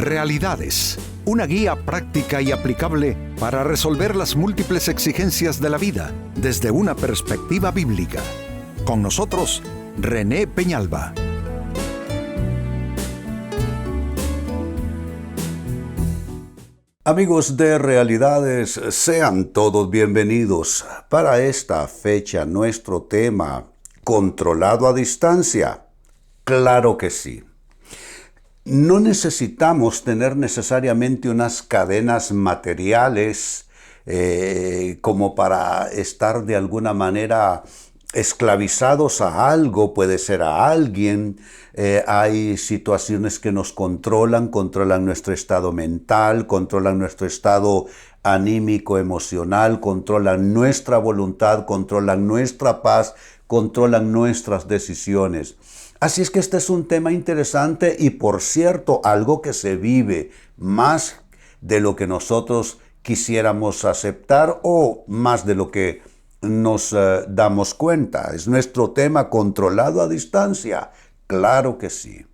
Realidades, una guía práctica y aplicable para resolver las múltiples exigencias de la vida desde una perspectiva bíblica. Con nosotros, René Peñalba. Amigos de Realidades, sean todos bienvenidos. Para esta fecha, nuestro tema, ¿controlado a distancia? Claro que sí. No necesitamos tener necesariamente unas cadenas materiales como para estar de alguna manera esclavizados a algo, puede ser a alguien. Hay situaciones que nos controlan nuestro estado mental, controlan nuestro estado anímico, emocional, controlan nuestra voluntad, controlan nuestra paz, controlan nuestras decisiones. Así es que este es un tema interesante y, por cierto, algo que se vive más de lo que nosotros quisiéramos aceptar o más de lo que nos damos cuenta. Es nuestro tema, controlado a distancia. Claro que sí.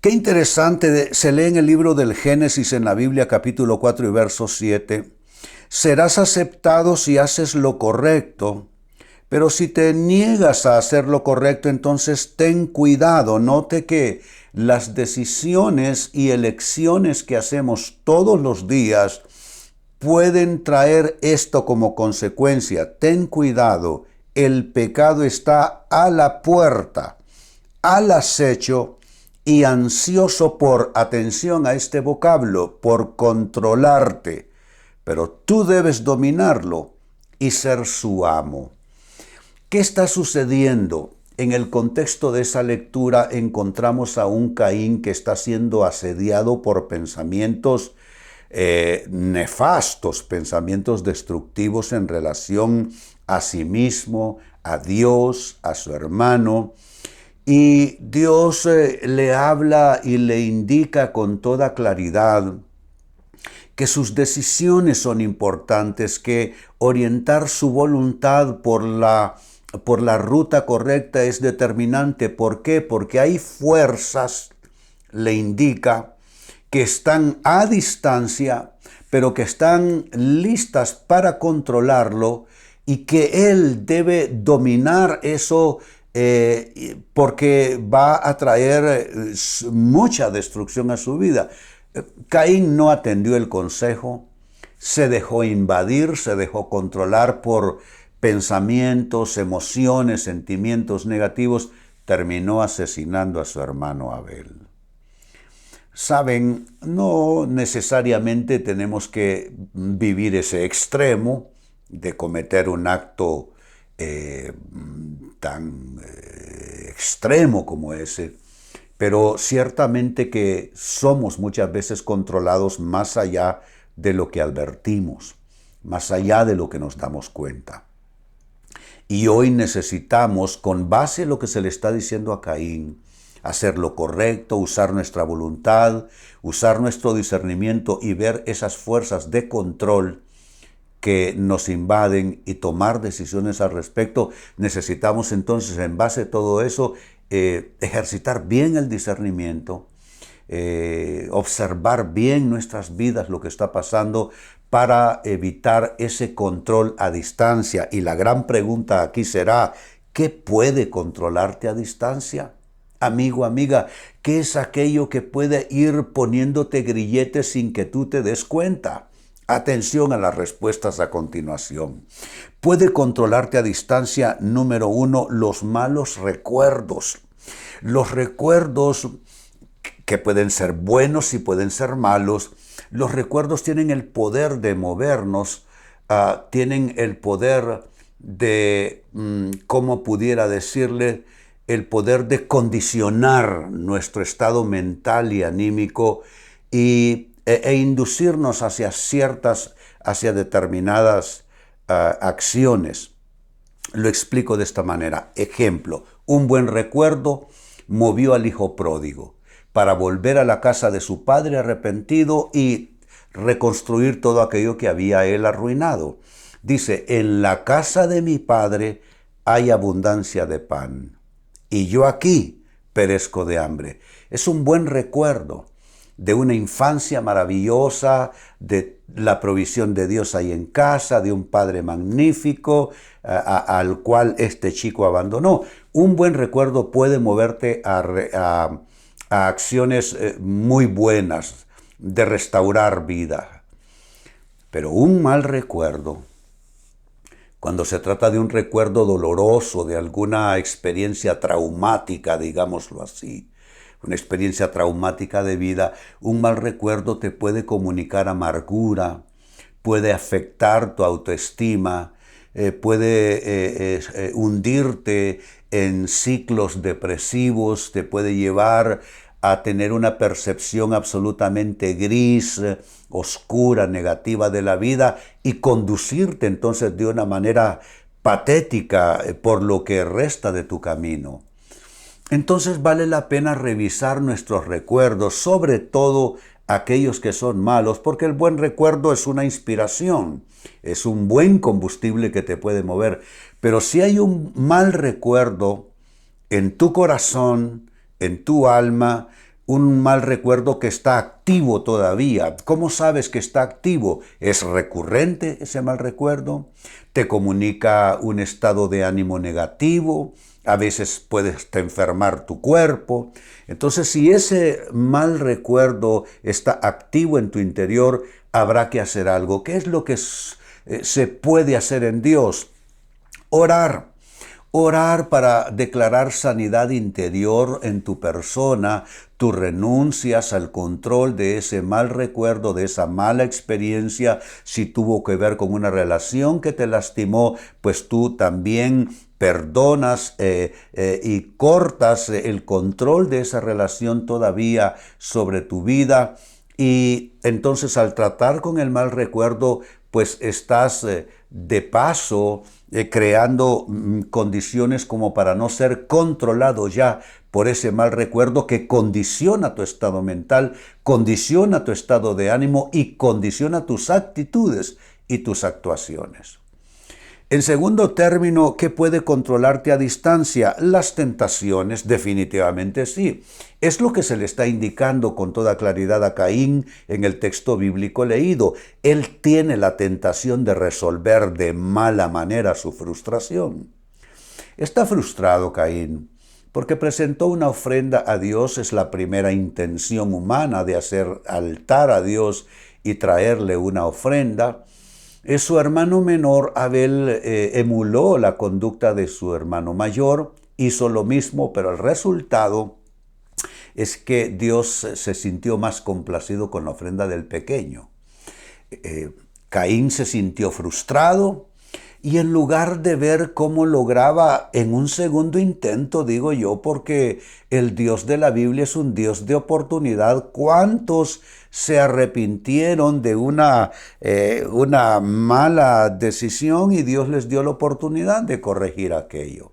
Qué interesante, se lee en el libro del Génesis en la Biblia, capítulo 4 y verso 7. Serás aceptado si haces lo correcto, pero si te niegas a hacer lo correcto, entonces ten cuidado. Note que las decisiones y elecciones que hacemos todos los días pueden traer esto como consecuencia. Ten cuidado, el pecado está a la puerta, al acecho y ansioso por, atención a este vocablo, por controlarte. Pero tú debes dominarlo y ser su amo. ¿Qué está sucediendo? En el contexto de esa lectura encontramos a un Caín que está siendo asediado por pensamientos nefastos, pensamientos destructivos en relación a sí mismo, a Dios, a su hermano. Y Dios le habla y le indica con toda claridad que sus decisiones son importantes, que orientar su voluntad por la ruta correcta es determinante. ¿Por qué? Porque hay fuerzas, le indica, que están a distancia, pero que están listas para controlarlo y que él debe dominar eso porque va a traer mucha destrucción a su vida. Caín no atendió el consejo, se dejó invadir, se dejó controlar por pensamientos, emociones, sentimientos negativos, terminó asesinando a su hermano Abel. Saben, no necesariamente tenemos que vivir ese extremo de cometer un acto tan extremo como ese, pero ciertamente que somos muchas veces controlados más allá de lo que advertimos, más allá de lo que nos damos cuenta. Y hoy necesitamos, con base en lo que se le está diciendo a Caín, hacer lo correcto, usar nuestra voluntad, usar nuestro discernimiento y ver esas fuerzas de control que nos invaden y tomar decisiones al respecto. Necesitamos entonces, en base a todo eso, ejercitar bien el discernimiento, observar bien nuestras vidas, lo que está pasando, para evitar ese control a distancia. Y la gran pregunta aquí será, ¿qué puede controlarte a distancia? Amigo, amiga, ¿qué es aquello que puede ir poniéndote grilletes sin que tú te des cuenta? Atención a las respuestas a continuación. Puede controlarte a distancia, número 1, los malos recuerdos. Los recuerdos que pueden ser buenos y pueden ser malos. Los recuerdos tienen el poder de movernos, tienen el poder de, ¿cómo pudiera decirle? El poder de condicionar nuestro estado mental y anímico e inducirnos hacia determinadas acciones. Lo explico de esta manera. Ejemplo, un buen recuerdo movió al hijo pródigo para volver a la casa de su padre arrepentido y reconstruir todo aquello que había él arruinado. Dice, en la casa de mi padre hay abundancia de pan, y yo aquí perezco de hambre. Es un buen recuerdo. de una infancia maravillosa, de la provisión de Dios ahí en casa, de un padre magnífico al cual este chico abandonó. Un buen recuerdo puede moverte a acciones muy buenas de restaurar vida. Pero un mal recuerdo, cuando se trata de un recuerdo doloroso, de alguna experiencia traumática, digámoslo así, una experiencia traumática de vida, un mal recuerdo te puede comunicar amargura, puede afectar tu autoestima, puede hundirte en ciclos depresivos, te puede llevar a tener una percepción absolutamente gris, oscura, negativa de la vida y conducirte entonces de una manera patética por lo que resta de tu camino. Entonces vale la pena revisar nuestros recuerdos, sobre todo aquellos que son malos, porque el buen recuerdo es una inspiración, es un buen combustible que te puede mover. Pero si hay un mal recuerdo en tu corazón, en tu alma, un mal recuerdo que está activo todavía. ¿Cómo sabes que está activo? ¿Es recurrente ese mal recuerdo? ¿Te comunica un estado de ánimo negativo? A veces puedes enfermar tu cuerpo. Entonces, si ese mal recuerdo está activo en tu interior, habrá que hacer algo. ¿Qué es lo que se puede hacer en Dios? Orar. Orar para declarar sanidad interior en tu persona. Tú renuncias al control de ese mal recuerdo, de esa mala experiencia. Si tuvo que ver con una relación que te lastimó, pues tú también perdonas y cortas el control de esa relación todavía sobre tu vida. Y entonces al tratar con el mal recuerdo, pues estás de paso creando condiciones como para no ser controlado ya por ese mal recuerdo que condiciona tu estado mental, condiciona tu estado de ánimo y condiciona tus actitudes y tus actuaciones. En segundo término, ¿qué puede controlarte a distancia? Las tentaciones, definitivamente sí. Es lo que se le está indicando con toda claridad a Caín en el texto bíblico leído. Él tiene la tentación de resolver de mala manera su frustración. Está frustrado Caín porque presentó una ofrenda a Dios, es la primera intención humana de hacer altar a Dios y traerle una ofrenda. Su hermano menor, Abel, emuló la conducta de su hermano mayor, hizo lo mismo, pero el resultado es que Dios se sintió más complacido con la ofrenda del pequeño. Caín se sintió frustrado y en lugar de ver cómo lograba en un segundo intento, digo yo, porque el Dios de la Biblia es un Dios de oportunidad, ¿cuántos se arrepintieron de una mala decisión y Dios les dio la oportunidad de corregir aquello?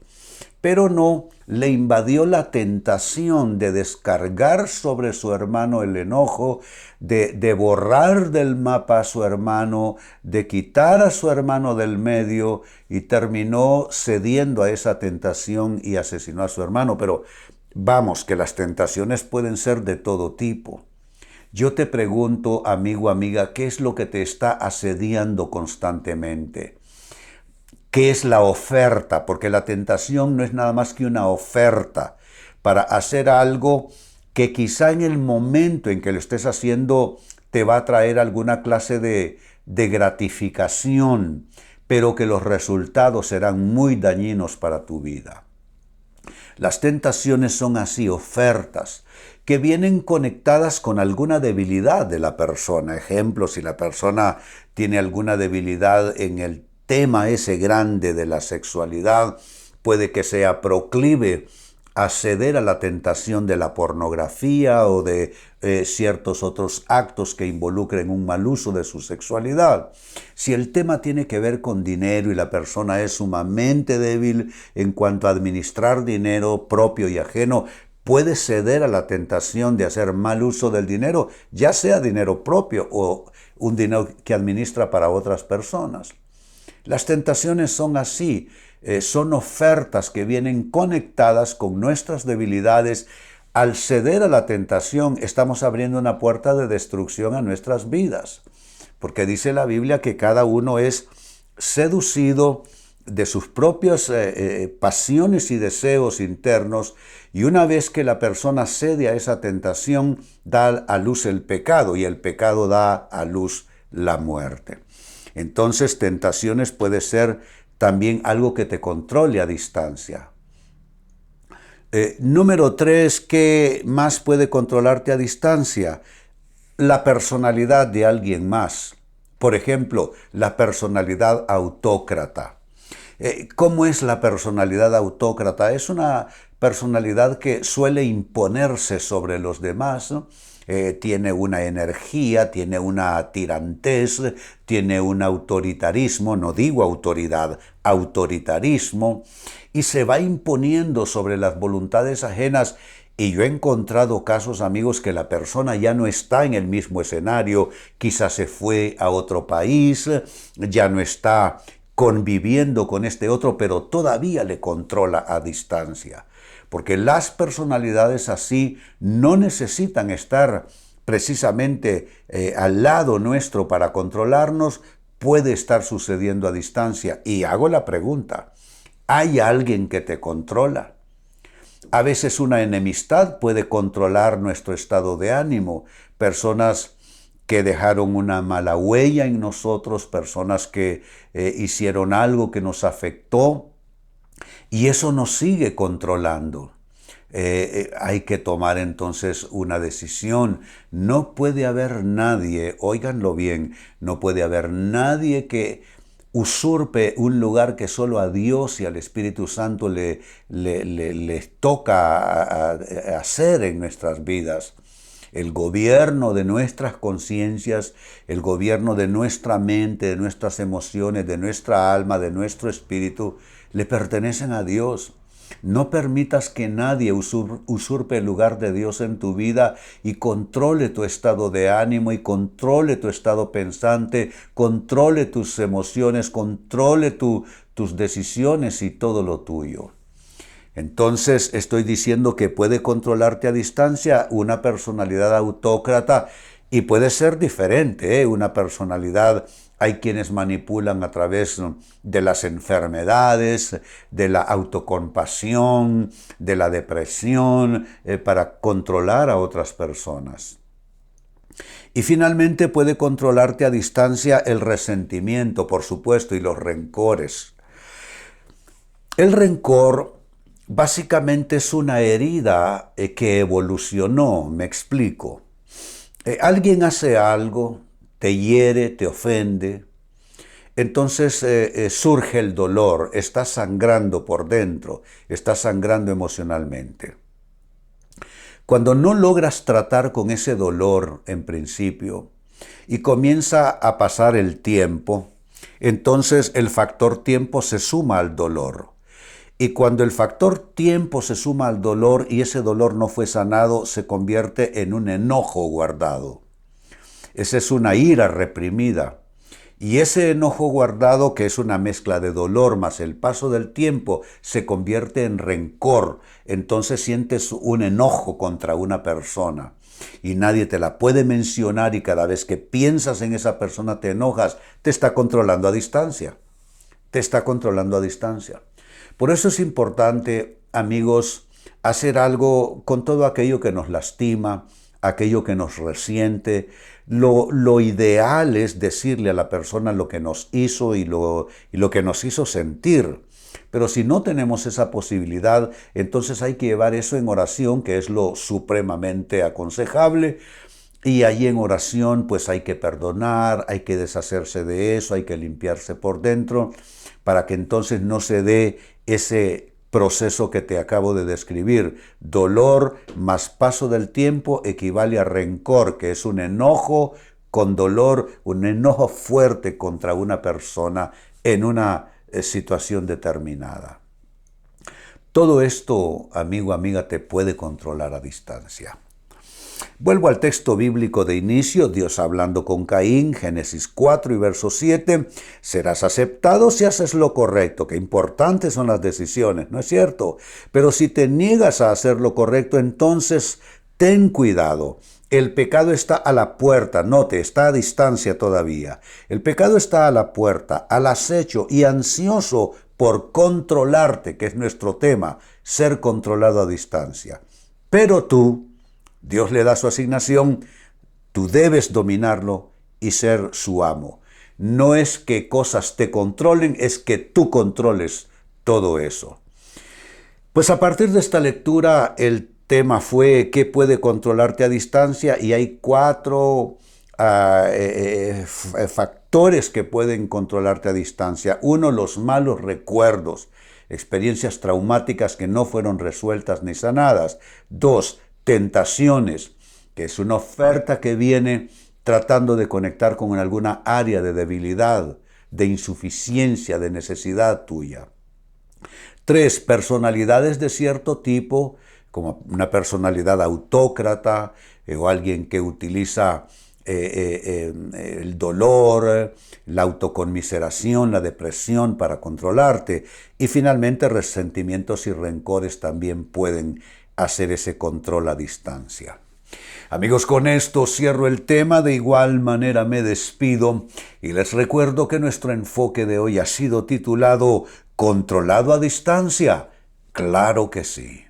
Pero no, le invadió la tentación de descargar sobre su hermano el enojo, de borrar del mapa a su hermano, de quitar a su hermano del medio y terminó cediendo a esa tentación y asesinó a su hermano. Pero vamos, que las tentaciones pueden ser de todo tipo. Yo te pregunto, amigo, amiga, ¿qué es lo que te está asediando constantemente? ¿Qué es la oferta? Porque la tentación no es nada más que una oferta para hacer algo que quizá en el momento en que lo estés haciendo te va a traer alguna clase de gratificación, pero que los resultados serán muy dañinos para tu vida. Las tentaciones son así, ofertas, que vienen conectadas con alguna debilidad de la persona. Ejemplo, si la persona tiene alguna debilidad en el tema ese grande de la sexualidad, puede que sea proclive a ceder a la tentación de la pornografía o de ciertos otros actos que involucren un mal uso de su sexualidad. Si el tema tiene que ver con dinero y la persona es sumamente débil en cuanto a administrar dinero propio y ajeno, puede ceder a la tentación de hacer mal uso del dinero, ya sea dinero propio o un dinero que administra para otras personas. Las tentaciones son así, son ofertas que vienen conectadas con nuestras debilidades Al ceder a la tentación, estamos abriendo una puerta de destrucción a nuestras vidas, porque dice la Biblia que cada uno es seducido de sus propias pasiones y deseos internos, y una vez que la persona cede a esa tentación, da a luz el pecado, y el pecado da a luz la muerte. Entonces, tentaciones puede ser también algo que te controle a distancia. Número 3, ¿qué más puede controlarte a distancia? La personalidad de alguien más. Por ejemplo, la personalidad autócrata. ¿Cómo es la personalidad autócrata? Es una personalidad que suele imponerse sobre los demás, ¿no? Tiene una energía, tiene una tirantez, tiene un autoritarismo, no digo autoridad, autoritarismo, y se va imponiendo sobre las voluntades ajenas. Y yo he encontrado casos, amigos, que la persona ya no está en el mismo escenario, quizás se fue a otro país, ya no está conviviendo con este otro, pero todavía le controla a distancia. Porque las personalidades así no necesitan estar precisamente al lado nuestro para controlarnos, puede estar sucediendo a distancia. Y hago la pregunta, ¿hay alguien que te controla? A veces una enemistad puede controlar nuestro estado de ánimo. Personas que dejaron una mala huella en nosotros, personas que hicieron algo que nos afectó, y eso nos sigue controlando. Hay que tomar entonces una decisión. No puede haber nadie, óiganlo bien, no puede haber nadie que usurpe un lugar que solo a Dios y al Espíritu Santo les toca hacer en nuestras vidas. El gobierno de nuestras conciencias, el gobierno de nuestra mente, de nuestras emociones, de nuestra alma, de nuestro espíritu, le pertenecen a Dios. No permitas que nadie usurpe el lugar de Dios en tu vida y controle tu estado de ánimo y controle tu estado pensante, controle tus emociones, controle tus decisiones y todo lo tuyo. Entonces estoy diciendo que puede controlarte a distancia una personalidad autócrata y puede ser diferente, una personalidad. Hay quienes manipulan a través de las enfermedades, de la autocompasión, de la depresión, para controlar a otras personas. Y finalmente puede controlarte a distancia el resentimiento, por supuesto, y los rencores. El rencor básicamente es una herida que evolucionó, me explico. Alguien hace algo, te hiere, te ofende, entonces surge el dolor, estás sangrando por dentro, estás sangrando emocionalmente. Cuando no logras tratar con ese dolor en principio y comienza a pasar el tiempo, entonces el factor tiempo se suma al dolor. Y cuando el factor tiempo se suma al dolor y ese dolor no fue sanado, se convierte en un enojo guardado. Esa es una ira reprimida. Y ese enojo guardado, que es una mezcla de dolor más el paso del tiempo, se convierte en rencor. Entonces sientes un enojo contra una persona. Y nadie te la puede mencionar y cada vez que piensas en esa persona te enojas. Te está controlando a distancia. Te está controlando a distancia. Por eso es importante, amigos, hacer algo con todo aquello que nos lastima, aquello que nos resiente. Lo ideal es decirle a la persona lo que nos hizo y lo que nos hizo sentir. Pero si no tenemos esa posibilidad, entonces hay que llevar eso en oración, que es lo supremamente aconsejable. Y ahí en oración pues hay que perdonar, hay que deshacerse de eso, hay que limpiarse por dentro, para que entonces no se dé ese proceso que te acabo de describir. Dolor más paso del tiempo equivale a rencor, que es un enojo con dolor, un enojo fuerte contra una persona en una situación determinada. Todo esto, amigo, amiga, te puede controlar a distancia. Vuelvo al texto bíblico de inicio, Dios hablando con Caín, Génesis 4 y verso 7, serás aceptado si haces lo correcto, qué importantes son las decisiones, ¿no es cierto? Pero si te niegas a hacer lo correcto, entonces ten cuidado. El pecado está a la puerta, note, está a distancia todavía. El pecado está a la puerta, al acecho y ansioso por controlarte, que es nuestro tema, ser controlado a distancia. Pero tú, Dios le da su asignación, tú debes dominarlo y ser su amo. No es que cosas te controlen, es que tú controles todo eso. Pues a partir de esta lectura, el tema fue ¿qué puede controlarte a distancia? Y hay 4 factores que pueden controlarte a distancia. 1, los malos recuerdos, experiencias traumáticas que no fueron resueltas ni sanadas. 2, tentaciones, que es una oferta que viene tratando de conectar con alguna área de debilidad, de insuficiencia, de necesidad tuya. 3, personalidades de cierto tipo, como una personalidad autócrata o alguien que utiliza el dolor, la autoconmiseración, la depresión para controlarte. Y finalmente resentimientos y rencores también pueden hacer ese control a distancia. Amigos, con esto cierro el tema, de igual manera me despido y les recuerdo que nuestro enfoque de hoy ha sido titulado ¿Controlado a distancia? Claro que sí.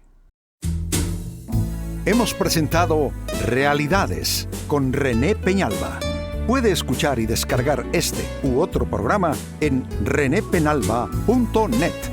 Hemos presentado Realidades con René Peñalba. Puede escuchar y descargar este u otro programa en renépenalba.net.